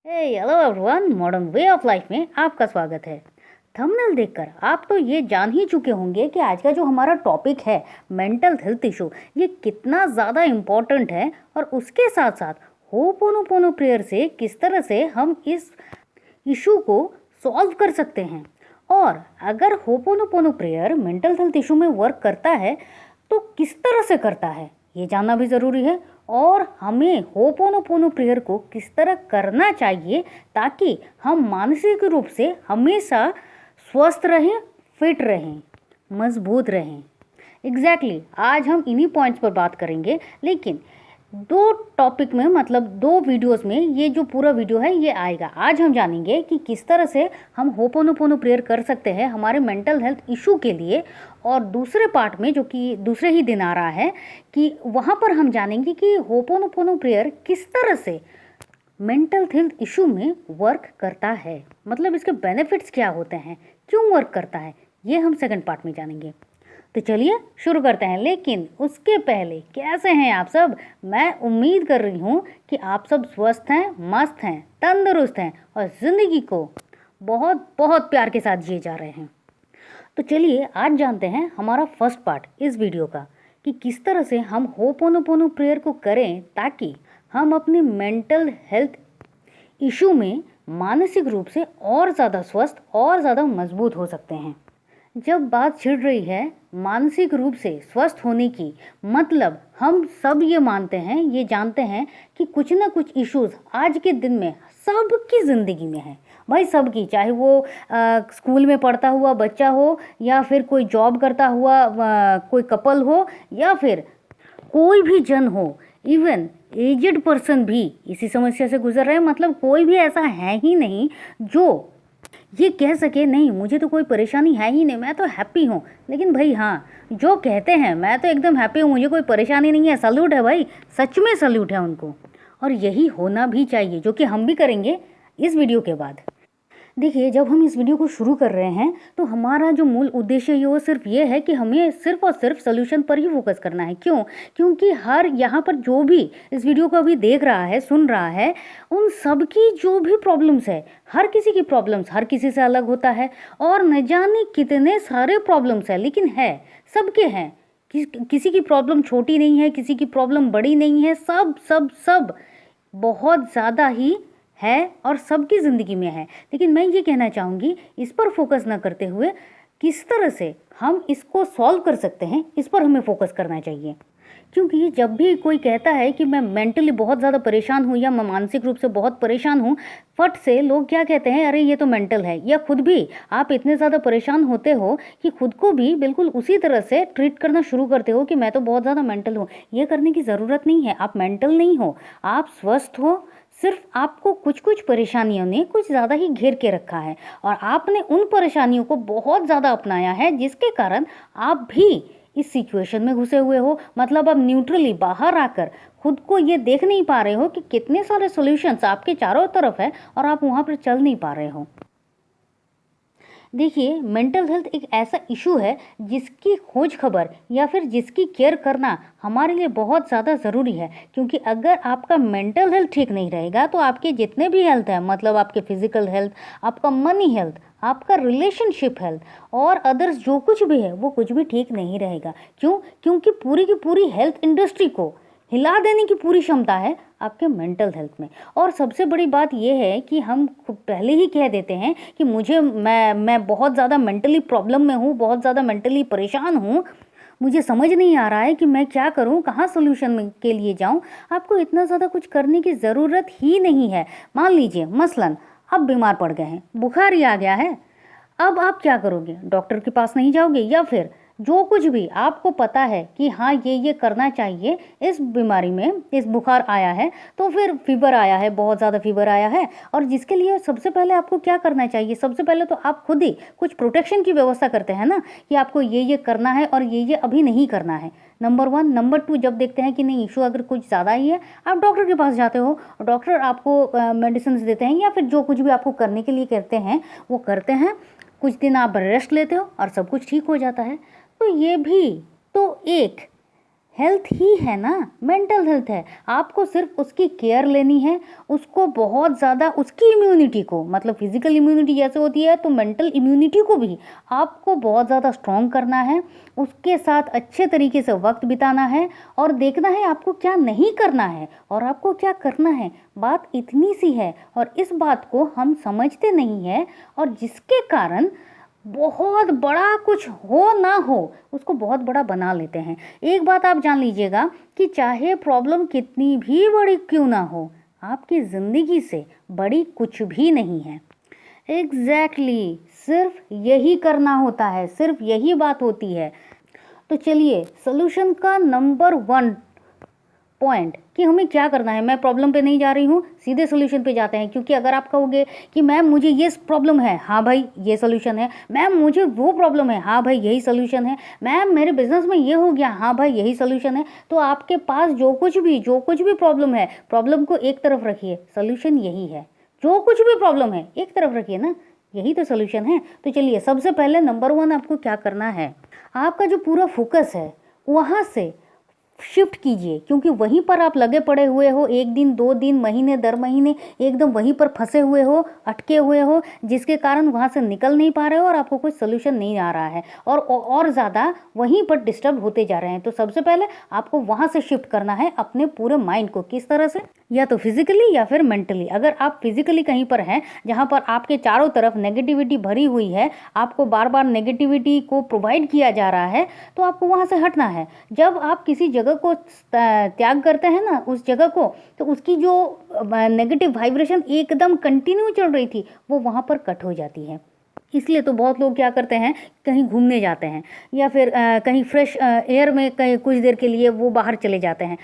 Hello everyone, modern way of life में आपका स्वागत है। थंबनेल देखकर आप तो ये जान ही चुके होंगे कि आज का जो हमारा टॉपिक है मेंटल हेल्थ इशू, ये कितना ज़्यादा इम्पोर्टेंट है और उसके साथ साथ होपोनोपोनो प्रेयर से किस तरह से हम इस इशू को सॉल्व कर सकते हैं। और अगर ho'oponopono prayer mental health issue में वर्क करता है तो किस तरह से करता है ये जानना भी ज़रूरी है। और हमें होपोनोपोनो प्रेयर को किस तरह करना चाहिए ताकि हम मानसिक रूप से हमेशा स्वस्थ रहें, फिट रहें, मजबूत रहें। एग्जैक्टली आज हम इन्हीं पॉइंट्स पर बात करेंगे, लेकिन दो टॉपिक में मतलब दो वीडियोस में ये जो पूरा वीडियो है ये आएगा। आज हम जानेंगे कि किस तरह से हम होपोनोपोनो प्रेयर कर सकते हैं हमारे मेंटल हेल्थ इशू के लिए, और दूसरे पार्ट में जो कि दूसरे ही दिन आ रहा है कि वहाँ पर हम जानेंगे कि होपोनोपोनो प्रेयर किस तरह से मेंटल हेल्थ इशू में वर्क करता है, मतलब इसके बेनिफिट्स क्या होते हैं, क्यों वर्क करता है, ये हम सेकंड पार्ट में जानेंगे। तो चलिए शुरू करते हैं। लेकिन उसके पहले कैसे हैं आप सब? मैं उम्मीद कर रही हूँ कि आप सब स्वस्थ हैं, मस्त हैं, तंदुरुस्त हैं और ज़िंदगी को बहुत बहुत प्यार के साथ जिए जा रहे हैं। तो चलिए आज जानते हैं हमारा फर्स्ट पार्ट इस वीडियो का कि किस तरह से हम होपोनोपोनो प्रेयर को करें ताकि हम अपने मेंटल हेल्थ इशू में मानसिक रूप से और ज़्यादा स्वस्थ और ज़्यादा मजबूत हो सकते हैं। जब बात छिड़ रही है मानसिक रूप से स्वस्थ होने की, मतलब हम सब ये मानते हैं, ये जानते हैं कि कुछ ना कुछ इश्यूज आज के दिन में सबकी ज़िंदगी में है भाई, सबकी, चाहे वो स्कूल में पढ़ता हुआ बच्चा हो या फिर कोई जॉब करता हुआ कोई कपल हो या फिर कोई भी जन हो, इवन एजेड पर्सन भी इसी समस्या से गुजर रहे हैं। मतलब कोई भी ऐसा है ही नहीं जो ये कह सके नहीं मुझे तो कोई परेशानी है ही नहीं, मैं तो हैप्पी हूँ। लेकिन भाई हाँ, जो कहते हैं मैं तो एकदम हैप्पी हूँ, मुझे कोई परेशानी नहीं है, सल्यूट है भाई, सच में सल्यूट है उनको। और यही होना भी चाहिए, जो कि हम भी करेंगे इस वीडियो के बाद। देखिए, जब हम इस वीडियो को शुरू कर रहे हैं तो हमारा जो मूल उद्देश्य है वो सिर्फ ये है कि हमें सिर्फ और सिर्फ सोल्यूशन पर ही फोकस करना है। क्यों? क्योंकि हर यहाँ पर जो भी इस वीडियो को अभी देख रहा है, सुन रहा है, उन सब की जो भी प्रॉब्लम्स है, हर किसी की प्रॉब्लम्स हर किसी से अलग होता है और न जाने कितने सारे प्रॉब्लम्स है, लेकिन है सबके हैं। किसी की प्रॉब्लम छोटी नहीं है, किसी की प्रॉब्लम बड़ी नहीं है, सब सब सब बहुत ज़्यादा ही है और सबकी ज़िंदगी में है। लेकिन मैं ये कहना चाहूँगी, इस पर फोकस ना करते हुए किस तरह से हम इसको सॉल्व कर सकते हैं, इस पर हमें फोकस करना चाहिए। क्योंकि जब भी कोई कहता है कि मैं मेंटली बहुत ज़्यादा परेशान हूँ या मैं मानसिक रूप से बहुत परेशान हूँ, फट से लोग क्या कहते हैं, अरे ये तो मेंटल है। या खुद भी आप इतने ज़्यादा परेशान होते हो कि खुद को भी बिल्कुल उसी तरह से ट्रीट करना शुरू करते हो कि मैं तो बहुत ज़्यादा मेंटल हूँ। ये करने की ज़रूरत नहीं है, आप मेंटल नहीं हो, आप स्वस्थ हो। सिर्फ आपको कुछ कुछ परेशानियों ने कुछ ज़्यादा ही घेर के रखा है और आपने उन परेशानियों को बहुत ज़्यादा अपनाया है, जिसके कारण आप भी इस सिचुएशन में घुसे हुए हो। मतलब अब न्यूट्रली बाहर आकर खुद को ये देख नहीं पा रहे हो कि कितने सारे सॉल्यूशंस आपके चारों तरफ है और आप वहाँ पर चल नहीं पा रहे हो। देखिए, मेंटल हेल्थ एक ऐसा इशू है जिसकी खोज खबर या फिर जिसकी केयर करना हमारे लिए बहुत ज़्यादा ज़रूरी है। क्योंकि अगर आपका मेंटल हेल्थ ठीक नहीं रहेगा तो आपके जितने भी हेल्थ है, मतलब आपके फिजिकल हेल्थ, आपका मनी हेल्थ, आपका रिलेशनशिप हेल्थ और अदर्स जो कुछ भी है वो कुछ भी ठीक नहीं रहेगा। क्यों? क्योंकि पूरी की पूरी हेल्थ इंडस्ट्री को हिला देने की पूरी क्षमता है आपके मेंटल हेल्थ में। और सबसे बड़ी बात यह है कि हम पहले ही कह देते हैं कि मैं बहुत ज़्यादा मेंटली प्रॉब्लम में हूँ, बहुत ज़्यादा मेंटली परेशान हूँ, मुझे समझ नहीं आ रहा है कि मैं क्या करूँ, कहाँ सोल्यूशन के लिए जाऊँ। आपको इतना ज़्यादा कुछ करने की ज़रूरत ही नहीं है। मान लीजिए मसलन आप बीमार पड़ गए हैं, बुखार ही आ गया है, अब आप क्या करोगे? डॉक्टर के पास नहीं जाओगे, या फिर जो कुछ भी आपको पता है कि हाँ ये करना चाहिए, इस बीमारी में इस बुखार आया है तो फिर फीवर आया है, बहुत ज़्यादा फीवर आया है, और जिसके लिए सबसे पहले आपको क्या करना चाहिए? सबसे पहले तो आप खुद ही कुछ प्रोटेक्शन की व्यवस्था करते हैं ना, कि आपको ये करना है और ये अभी नहीं करना है। नंबर 1। नंबर 2, जब देखते हैं कि नहीं इशू अगर कुछ ज़्यादा ही है, आप डॉक्टर के पास जाते हो, डॉक्टर आपको मेडिसिन देते हैं या फिर जो कुछ भी आपको करने के लिए कहते हैं वो करते हैं। कुछ दिन आप रेस्ट लेते हो और सब कुछ ठीक हो जाता है। तो ये भी तो एक हेल्थ ही है ना, मेंटल हेल्थ है। आपको सिर्फ उसकी केयर लेनी है, उसको बहुत ज़्यादा उसकी इम्यूनिटी को, मतलब फिजिकल इम्यूनिटी जैसे होती है तो मेंटल इम्यूनिटी को भी आपको बहुत ज़्यादा स्ट्रॉन्ग करना है, उसके साथ अच्छे तरीके से वक्त बिताना है और देखना है आपको क्या नहीं करना है और आपको क्या करना है। बात इतनी सी है और इस बात को हम समझते नहीं है और जिसके कारण बहुत बड़ा कुछ हो ना हो उसको बहुत बड़ा बना लेते हैं। एक बात आप जान लीजिएगा कि चाहे प्रॉब्लम कितनी भी बड़ी क्यों ना हो, आपकी ज़िंदगी से बड़ी कुछ भी नहीं है। एग्जैक्टली सिर्फ यही करना होता है, सिर्फ यही बात होती है। तो चलिए सोल्यूशन का नंबर 1 पॉइंट कि हमें क्या करना है, मैं प्रॉब्लम पे नहीं जा रही हूँ, सीधे सोल्यूशन पे जाते हैं। क्योंकि अगर आप कहोगे कि मैम मुझे ये प्रॉब्लम है, हाँ भाई ये सोल्यूशन है, मैम मुझे वो प्रॉब्लम है, हाँ भाई यही सोल्यूशन है, मैम मेरे बिजनेस में ये हो गया, हाँ भाई यही सोल्यूशन है, तो आपके पास जो कुछ भी प्रॉब्लम है, प्रॉब्लम को एक तरफ रखिए, सोल्यूशन यही है। जो कुछ भी प्रॉब्लम है एक तरफ रखिए ना, यही तो सोल्यूशन है। तो चलिए सबसे पहले नंबर 1 आपको क्या करना है, आपका जो पूरा फोकस है वहाँ से शिफ्ट कीजिए। क्योंकि वहीं पर आप लगे पड़े हुए हो, 1 दिन 2 दिन महीने दर महीने एकदम वहीं पर फंसे हुए हो, अटके हुए हो, जिसके कारण वहाँ से निकल नहीं पा रहे हो और आपको कोई सोल्यूशन नहीं आ रहा है और ज़्यादा वहीं पर डिस्टर्ब होते जा रहे हैं। तो सबसे पहले आपको वहाँ से शिफ्ट करना है अपने पूरे माइंड को। किस तरह से, या तो फिजिकली या फिर मेंटली। अगर आप फिजिकली कहीं पर हैं जहाँ पर आपके चारों तरफ नेगेटिविटी भरी हुई है, आपको बार बार नेगेटिविटी को प्रोवाइड किया जा रहा है, तो आपको वहाँ से हटना है। जब आप किसी जगह को त्याग करते हैं ना, उस जगह को, तो उसकी जो नेगेटिव वाइब्रेशन एकदम कंटिन्यू चल रही थी वो वहाँ पर कट हो जाती है। इसलिए तो बहुत लोग क्या करते हैं, कहीं घूमने जाते हैं या फिर कहीं फ्रेश एयर में कहीं कुछ देर के लिए वो बाहर चले जाते हैं।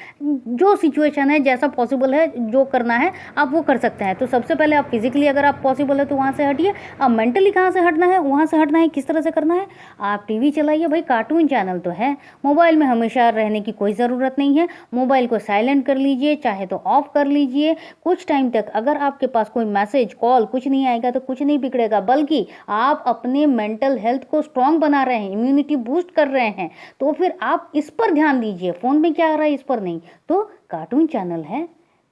जो सिचुएशन है, जैसा पॉसिबल है, जो करना है आप वो कर सकते हैं। तो सबसे पहले आप फिजिकली अगर आप पॉसिबल है तो वहाँ से हटिए। अब मेंटली कहाँ से हटना है, वहाँ से हटना है किस तरह से करना है, आप टीवी चलाइए भाई, कार्टून चैनल तो है। मोबाइल में हमेशा रहने की कोई ज़रूरत नहीं है, मोबाइल को साइलेंट कर लीजिए, चाहे तो ऑफ कर लीजिए कुछ टाइम तक। अगर आपके पास कोई मैसेज कॉल कुछ नहीं आएगा तो कुछ नहीं बिगड़ेगा, बल्कि आप अपने मेंटल हेल्थ को स्ट्रांग बना रहे हैं, इम्यूनिटी बूस्ट कर रहे हैं, तो फिर आप इस पर ध्यान दीजिए। फ़ोन में क्या आ रहा है इस पर नहीं। तो कार्टून चैनल है,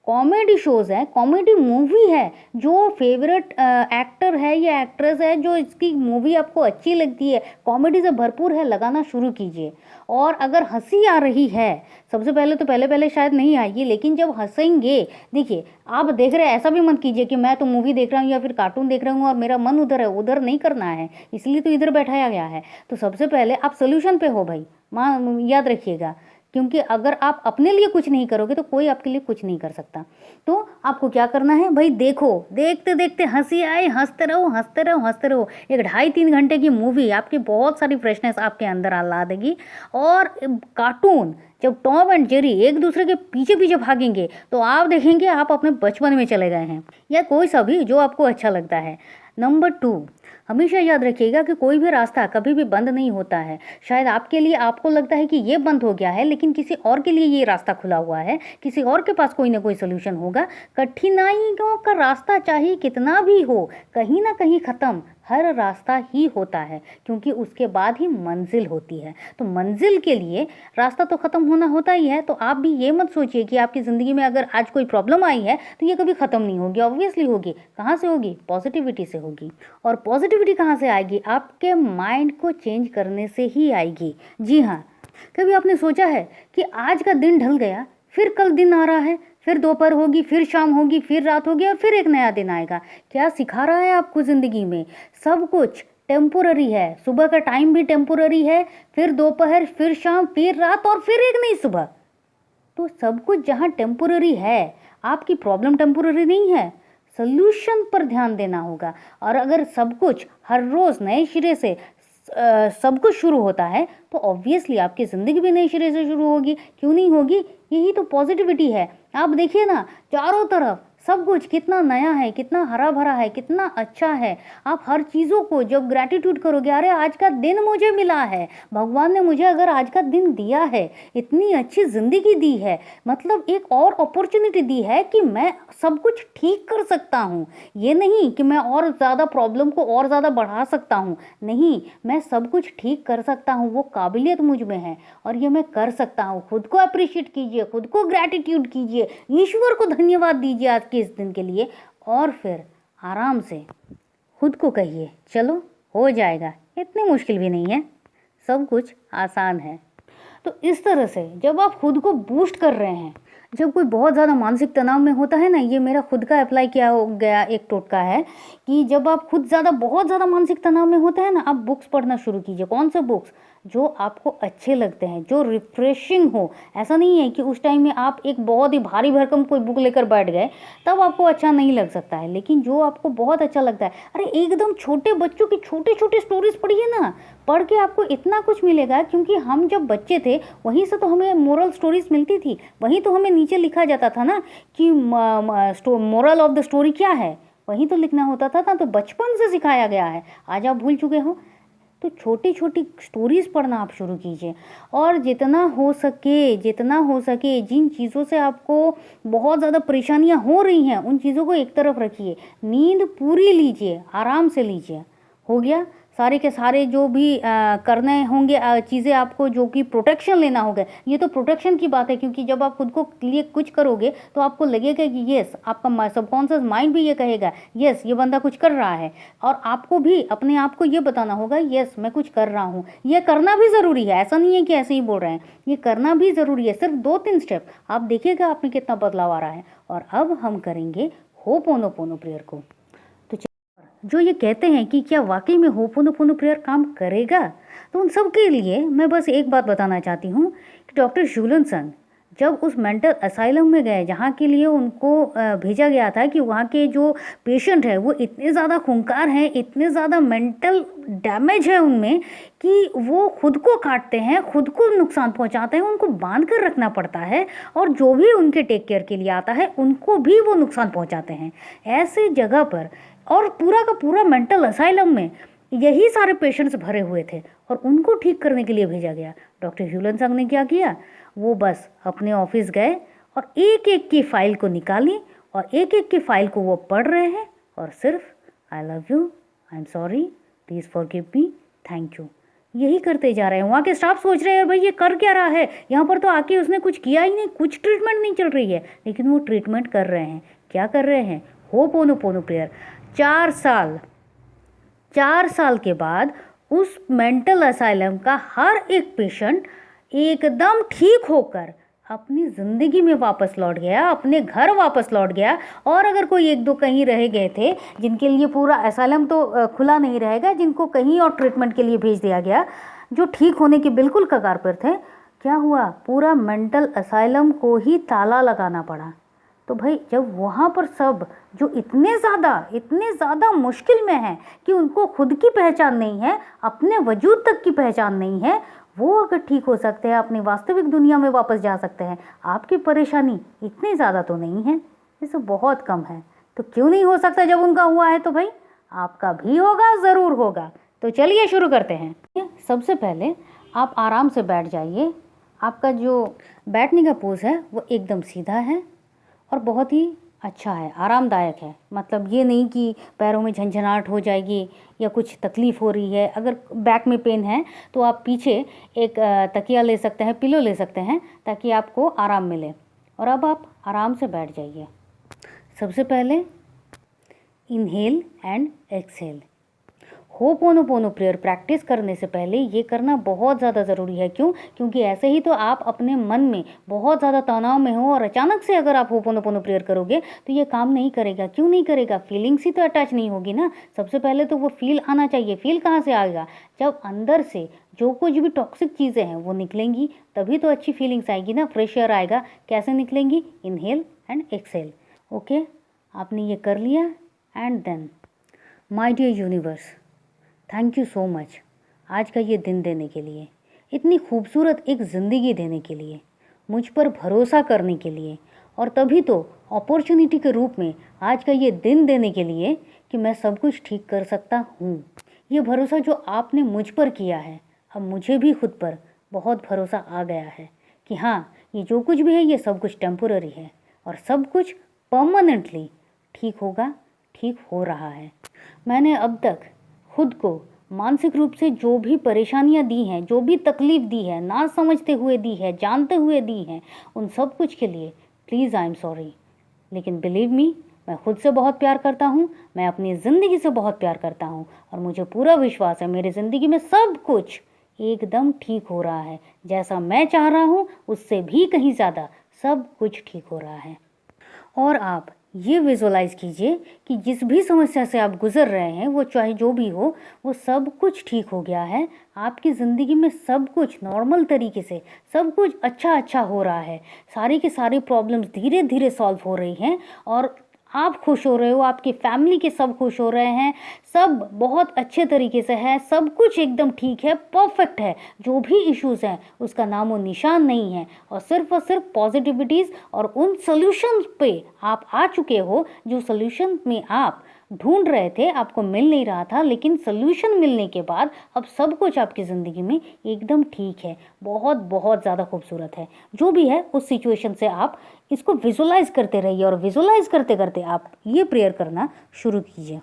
कॉमेडी शोज़ है, कॉमेडी मूवी है, जो फेवरेट एक्टर है या एक्ट्रेस है, जो इसकी मूवी आपको अच्छी लगती है, कॉमेडी से भरपूर है, लगाना शुरू कीजिए। और अगर हंसी आ रही है, सबसे पहले तो पहले शायद नहीं आएगी, लेकिन जब हंसेंगे, देखिए आप देख रहे हैं, ऐसा भी मत कीजिए कि मैं तो मूवी देख रहा हूँ या फिर कार्टून देख रहा हूँ और मेरा मन उधर है, उधर नहीं करना है, इसलिए तो इधर बैठाया गया है। तो सबसे पहले आप सोल्यूशन पे हो भाई, माँ याद रखिएगा। क्योंकि अगर आप अपने लिए कुछ नहीं करोगे तो कोई आपके लिए कुछ नहीं कर सकता। तो आपको क्या करना है भाई, देखो, देखते देखते हंसी आए, हंसते रहो हंसते रहो हंसते रहो। 1 ढाई 3 घंटे की मूवी आपकी बहुत सारी फ्रेशनेस आपके अंदर ला देगी। और कार्टून, जब टॉम एंड जेरी एक दूसरे के पीछे पीछे भागेंगे तो आप देखेंगे आप अपने बचपन में चले गए हैं, या कोई सा भी जो आपको अच्छा लगता है। नंबर 2, हमेशा याद रखिएगा कि कोई भी रास्ता कभी भी बंद नहीं होता है। शायद आपके लिए आपको लगता है कि ये बंद हो गया है, लेकिन किसी और के लिए ये रास्ता खुला हुआ है, किसी और के पास कोई ना कोई सोल्यूशन होगा। कठिनाइयों का रास्ता चाहे कितना भी हो, कहीं ना कहीं ख़त्म हर रास्ता ही होता है, क्योंकि उसके बाद ही मंजिल होती है। तो मंजिल के लिए रास्ता तो ख़त्म होना होता ही है। तो आप भी ये मत सोचिए कि आपकी ज़िंदगी में अगर आज कोई प्रॉब्लम आई है तो ये कभी ख़त्म नहीं होगी। ऑब्वियसली होगी। कहाँ से होगी? पॉजिटिविटी से होगी। और पॉजिटिविटी कहाँ से आएगी? आपके माइंड को चेंज करने से ही आएगी। जी हाँ, कभी आपने सोचा है कि आज का दिन ढल गया, फिर कल दिन आ रहा है, फिर दोपहर होगी, फिर शाम होगी, फिर रात होगी और फिर एक नया दिन आएगा। क्या सिखा रहा है आपको ज़िंदगी में? सब कुछ टेम्पोररी है। सुबह का टाइम भी टेम्पोररी है, फिर दोपहर, फिर शाम, फिर रात और फिर एक नई सुबह। तो सब कुछ जहाँ टेम्पोररी है, आपकी प्रॉब्लम टेम्पोररी नहीं है। सोल्यूशन पर ध्यान देना होगा। और अगर सब कुछ हर रोज़ नए सिरे से सब कुछ शुरू होता है तो ऑब्वियसली आपकी ज़िंदगी भी नए सिरे से शुरू होगी। क्यों नहीं होगी? यही तो पॉजिटिविटी है। आप देखिए ना, चारों तरफ सब कुछ कितना नया है, कितना हरा भरा है, कितना अच्छा है। आप हर चीज़ों को जब ग्रैटिट्यूड करोगे, अरे आज का दिन मुझे मिला है, भगवान ने मुझे अगर आज का दिन दिया है, इतनी अच्छी ज़िंदगी दी है, मतलब एक और अपॉर्चुनिटी दी है कि मैं सब कुछ ठीक कर सकता हूँ। ये नहीं कि मैं और ज़्यादा प्रॉब्लम को और ज़्यादा बढ़ा सकता हूँ, नहीं, मैं सब कुछ ठीक कर सकता हूँ, वो काबिलियत मुझ में है और ये मैं कर सकता हूँ। खुद को अप्रिशिएट कीजिए, खुद को ग्रैटिट्यूड कीजिए, ईश्वर को धन्यवाद दीजिए आज के इस दिन के लिए, और फिर आराम से खुद को कहिए चलो हो जाएगा, इतनी मुश्किल भी नहीं है, सब कुछ आसान है। तो इस तरह से जब आप खुद को बूस्ट कर रहे हैं, जब कोई बहुत ज़्यादा मानसिक तनाव में होता है ना, ये मेरा खुद का अप्लाई किया हो गया एक टोटका है कि जब आप खुद बहुत ज़्यादा मानसिक तनाव में होते हैं ना, आप बुक्स पढ़ना शुरू कीजिए। कौन से बुक्स? जो आपको अच्छे लगते हैं, जो रिफ्रेशिंग हो। ऐसा नहीं है कि उस टाइम में आप एक बहुत ही भारी भरकम कोई बुक लेकर बैठ गए, तब आपको अच्छा नहीं लग सकता है, लेकिन जो आपको बहुत अच्छा लगता है, अरे एकदम छोटे बच्चों की छोटे छोटे स्टोरीज पढ़िए ना, पढ़ के आपको इतना कुछ मिलेगा। क्योंकि हम जब बच्चे थे वहीं से तो हमें मोरल स्टोरीज मिलती थी, वहीं तो हमें नीचे लिखा जाता था ना कि मोरल ऑफ द स्टोरी क्या है, वहीं तो लिखना होता था ना, तो बचपन से सिखाया गया है, आज आप भूल चुके हो। तो छोटी छोटी स्टोरीज़ पढ़ना आप शुरू कीजिए, और जितना हो सके जिन चीज़ों से आपको बहुत ज़्यादा परेशानियां हो रही हैं उन चीज़ों को एक तरफ रखिए, नींद पूरी लीजिए, आराम से लीजिए। हो गया, सारे के सारे जो भी करने होंगे चीज़ें आपको, जो कि प्रोटेक्शन लेना होगा, ये तो प्रोटेक्शन की बात है, क्योंकि जब आप खुद को लिए कुछ करोगे तो आपको लगेगा कि यस, आपका सबकॉन्शियस माइंड भी ये कहेगा यस ये बंदा कुछ कर रहा है, और आपको भी अपने आप को ये बताना होगा यस मैं कुछ कर रहा हूँ। ये करना भी ज़रूरी है, ऐसा नहीं है कि ऐसे ही बोल रहे हैं, ये करना भी ज़रूरी है। सिर्फ 2-3 स्टेप आप देखिएगा आप में कितना बदलाव आ रहा है। और अब हम करेंगे होपोनोपोनो प्रेयर को। जो ये कहते हैं कि क्या वाकई में होपोनोपोनो प्रेयर काम करेगा, तो उन सब के लिए मैं बस एक बात बताना चाहती हूँ कि डॉक्टर जूलन संग जब उस मेंटल असाइलम में गए जहाँ के लिए उनको भेजा गया था, कि वहाँ के जो पेशेंट है वो इतने ज़्यादा खूंखार हैं, इतने ज़्यादा मेंटल डैमेज है उनमें कि वो खुद को काटते हैं, खुद को नुकसान पहुँचाते हैं, उनको बांध कर रखना पड़ता है, और जो भी उनके टेक केयर के लिए आता है उनको भी वो नुकसान पहुँचाते हैं। ऐसे जगह पर, और पूरा का पूरा मेंटल असाइलम में यही सारे पेशेंट्स भरे हुए थे, और उनको ठीक करने के लिए भेजा गया। डॉक्टर ह्यूलन संग ने क्या किया, वो बस अपने ऑफिस गए और एक एक की फाइल को निकाली, और एक एक की फाइल को वो पढ़ रहे हैं, और सिर्फ I love you, I am sorry, please forgive me, thank you, यही करते जा रहे हैं। वहाँ के स्टाफ सोच रहे हैं भाई ये कर क्या रहा है, यहाँ पर तो आके उसने कुछ किया ही नहीं, कुछ ट्रीटमेंट नहीं चल रही है, लेकिन वो ट्रीटमेंट कर रहे हैं। क्या कर रहे हैं? Ho'oponopono prayer. 4 साल के बाद उस मेंटल असाइलम का हर एक पेशेंट एकदम ठीक होकर अपनी ज़िंदगी में वापस लौट गया, अपने घर वापस लौट गया। और अगर कोई 1-2 कहीं रह गए थे, जिनके लिए पूरा असाइलम तो खुला नहीं रहेगा, जिनको कहीं और ट्रीटमेंट के लिए भेज दिया गया, जो ठीक होने के बिल्कुल कगार पर थे, क्या हुआ, पूरा मेंटल असाइलम को ही ताला लगाना पड़ा। तो भाई जब वहाँ पर सब जो इतने ज़्यादा मुश्किल में हैं कि उनको खुद की पहचान नहीं है, अपने वजूद तक की पहचान नहीं है, वो अगर ठीक हो सकते हैं, अपनी वास्तविक दुनिया में वापस जा सकते हैं, आपकी परेशानी इतनी ज़्यादा तो नहीं है, इससे बहुत कम है। तो क्यों नहीं हो सकता? जब उनका हुआ है तो भाई आपका भी होगा, ज़रूर होगा। तो चलिए शुरू करते हैं। सबसे पहले आप आराम से बैठ जाइए। आपका जो बैठने का पोज है वो एकदम सीधा है और बहुत ही अच्छा है, आरामदायक है। मतलब ये नहीं कि पैरों में झंझनाहट हो जाएगी या कुछ तकलीफ़ हो रही है। अगर बैक में पेन है तो आप पीछे एक तकिया ले सकते हैं, पिलो ले सकते हैं, ताकि आपको आराम मिले। और अब आप आराम से बैठ जाइए। सबसे पहले inhale and exhale. Ho'oponopono prayer practice करने से पहले ये करना बहुत ज़्यादा ज़रूरी है। क्यों? क्योंकि ऐसे ही तो आप अपने मन में बहुत ज़्यादा तनाव में हो, और अचानक से अगर आप होपोनोपोनो प्रेयर करोगे तो ये काम नहीं करेगा। क्यों नहीं करेगा? फीलिंग्स ही तो अटैच नहीं होगी ना। सबसे पहले तो वो फील आना चाहिए। फील कहाँ से आएगा? जब अंदर से जो कुछ भी टॉक्सिक चीज़ें हैं वो निकलेंगी, तभी तो अच्छी फीलिंग्स आएगी ना, फ्रेश एयर आएगा। कैसे निकलेंगी? Inhale and exhale. ओके, आपने ये कर लिया। And then my dear universe, thank you so much आज का ये दिन देने के लिए, इतनी खूबसूरत एक ज़िंदगी देने के लिए, मुझ पर भरोसा करने के लिए, और तभी तो अपॉर्चुनिटी के रूप में आज का ये दिन देने के लिए कि मैं सब कुछ ठीक कर सकता हूँ। ये भरोसा जो आपने मुझ पर किया है, अब मुझे भी खुद पर बहुत भरोसा आ गया है कि हाँ, ये जो कुछ भी है ये सब कुछ टेम्पोररी है और सब कुछ परमानेंटली ठीक होगा, ठीक हो रहा है। मैंने अब तक खुद को मानसिक रूप से जो भी परेशानियां दी हैं, जो भी तकलीफ दी है, ना समझते हुए दी है, जानते हुए दी हैं, उन सब कुछ के लिए प्लीज़ आई एम सॉरी। लेकिन बिलीव मी, मैं खुद से बहुत प्यार करता हूँ, मैं अपनी ज़िंदगी से बहुत प्यार करता हूँ और मुझे पूरा विश्वास है मेरी ज़िंदगी में सब कुछ एकदम ठीक हो रहा है। जैसा मैं चाह रहा हूँ उससे भी कहीं ज़्यादा सब कुछ ठीक हो रहा है। और आप ये विजुअलाइज कीजिए कि जिस भी समस्या से आप गुजर रहे हैं, वो चाहे जो भी हो, वो सब कुछ ठीक हो गया है। आपकी ज़िंदगी में सब कुछ नॉर्मल तरीके से सब कुछ अच्छा हो रहा है। सारी की सारी प्रॉब्लम्स धीरे धीरे सॉल्व हो रही हैं और आप खुश हो रहे हो, आपकी फैमिली के सब खुश हो रहे हैं, सब बहुत अच्छे तरीके से है, सब कुछ एकदम ठीक है, परफेक्ट है। जो भी इश्यूज़ हैं उसका नामो निशान नहीं है और सिर्फ पॉजिटिविटीज़ और उन सॉल्यूशंस पे आप आ चुके हो जो सॉल्यूशन में आप ढूंढ रहे थे, आपको मिल नहीं रहा था, लेकिन सॉल्यूशन मिलने के बाद अब सब कुछ आपकी ज़िंदगी में एकदम ठीक है। बहुत बहुत ज़्यादा खूबसूरत है। जो भी है उस सिचुएशन से आप इसको विजुअलाइज करते रहिए और विजुअलाइज करते करते आप ये प्रेयर करना शुरू कीजिए।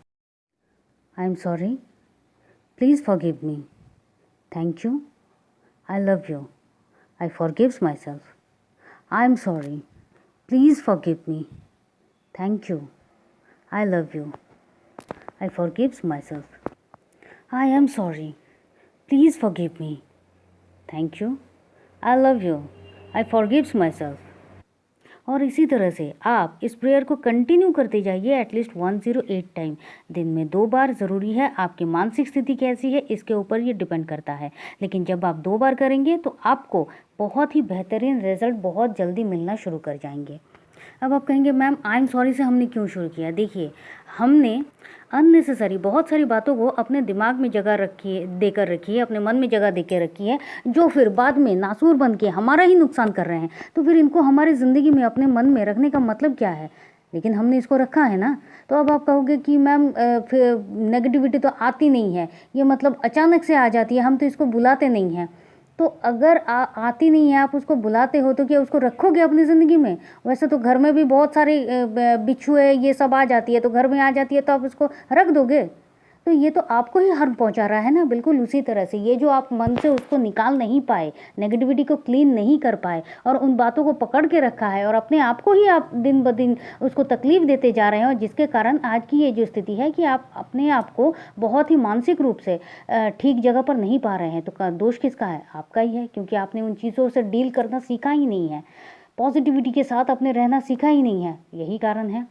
I am sorry, please forgive me, thank you, I love you, I forgives my self, I am sorry, please forgive me, thank you, I love you, I forgives myself. I am sorry. Please forgive me. Thank you. I love you. I forgives myself. और इसी तरह से आप इस prayer को continue करते जाइए at least 108 time. दिन में 2 बार ज़रूरी है। आपकी मानसिक स्थिति कैसी है इसके ऊपर ये डिपेंड करता है, लेकिन जब आप 2 बार करेंगे तो आपको बहुत ही बेहतरीन रिजल्ट बहुत जल्दी मिलना शुरू कर जाएंगे। अब आप कहेंगे मैम आई एम सॉरी से हमने क्यों शुरू किया? देखिए, हमने अननेसेसरी बहुत सारी बातों को अपने दिमाग में जगह देकर रखी है, अपने मन में जगह दे के रखी है, जो फिर बाद में नासूर बन के हमारा ही नुकसान कर रहे हैं। तो फिर इनको हमारी ज़िंदगी में अपने मन में रखने का मतलब क्या है? लेकिन हमने इसको रखा है ना। तो अब आप कहोगे कि मैम फिर नेगेटिविटी तो आती नहीं है, ये मतलब अचानक से आ जाती है, हम तो इसको बुलाते नहीं हैं। तो अगर आती नहीं है, आप उसको बुलाते हो, तो क्या उसको रखोगे अपनी ज़िंदगी में? वैसे तो घर में भी बहुत सारे बिच्छुए ये सब आ जाती है, तो घर में आ जाती है तो आप उसको रख दोगे? तो ये तो आपको ही हार्म पहुंचा रहा है ना। बिल्कुल उसी तरह से ये जो आप मन से उसको निकाल नहीं पाए, नेगेटिविटी को क्लीन नहीं कर पाए और उन बातों को पकड़ के रखा है और अपने आप को ही आप दिन ब दिन उसको तकलीफ देते जा रहे हैं, और जिसके कारण आज की ये जो स्थिति है कि आप अपने आप को बहुत ही मानसिक रूप से ठीक जगह पर नहीं पा रहे हैं। तो दोष किसका है? आपका ही है, क्योंकि आपने उन चीज़ों से डील करना सीखा ही नहीं है, पॉजिटिविटी के साथ अपने रहना सीखा ही नहीं है। यही कारण है।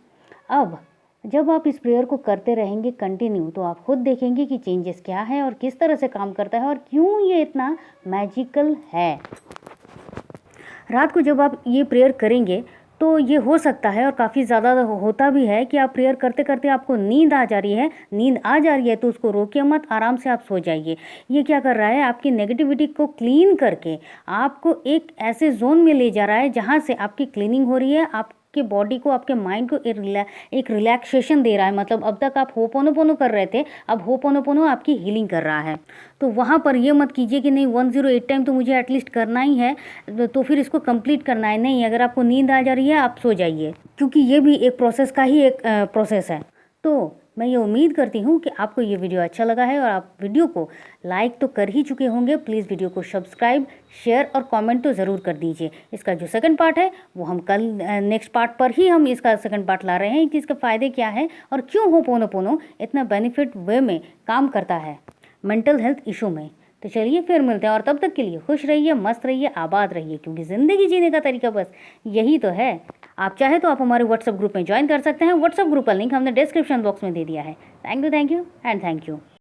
अब जब आप इस प्रेयर को करते रहेंगे कंटिन्यू, तो आप खुद देखेंगे कि चेंजेस क्या है और किस तरह से काम करता है और क्यों ये इतना मैजिकल है। रात को जब आप ये प्रेयर करेंगे तो ये हो सकता है, और काफ़ी ज़्यादा होता भी है, कि आप प्रेयर करते करते आपको नींद आ जा रही है। नींद आ जा रही है तो उसको रोकिए मत, आराम से आप सो जाइए। ये क्या कर रहा है? आपकी नेगेटिविटी को क्लीन करके आपको एक ऐसे जोन में ले जा रहा है जहाँ से आपकी क्लीनिंग हो रही है, आपके बॉडी को, आपके माइंड को एक रिलैक्सेशन दे रहा है। मतलब अब तक आप होपोनोपोनो कर रहे थे, अब होपोनोपोनो आपकी हीलिंग कर रहा है। तो वहाँ पर ये मत कीजिए कि नहीं 108 टाइम तो मुझे एटलीस्ट करना ही है, तो फिर इसको कंप्लीट करना है। नहीं, अगर आपको नींद आ जा रही है आप सो जाइए, क्योंकि ये भी एक प्रोसेस का ही एक प्रोसेस है। तो मैं ये उम्मीद करती हूँ कि आपको ये वीडियो अच्छा लगा है और आप वीडियो को लाइक तो कर ही चुके होंगे। प्लीज़ वीडियो को सब्सक्राइब, शेयर और कमेंट तो ज़रूर कर दीजिए। इसका जो सेकंड पार्ट है वो हम कल नेक्स्ट पार्ट पर ही हम इसका सेकंड पार्ट ला रहे हैं कि इसके फ़ायदे क्या है और क्यों होपोनोपोनो इतना बेनिफिट वे में काम करता है मेंटल हेल्थ इशू में। तो चलिए फिर मिलते हैं, और तब तक के लिए खुश रहिए, मस्त रहिए, आबाद रहिए, क्योंकि ज़िंदगी जीने का तरीका बस यही तो है। आप चाहे तो आप हमारे व्हाट्सएप ग्रुप में ज्वाइन कर सकते हैं। व्हाट्सएप ग्रुप का लिंक हमने डिस्क्रिप्शन बॉक्स में दे दिया है। Thank you and thank you.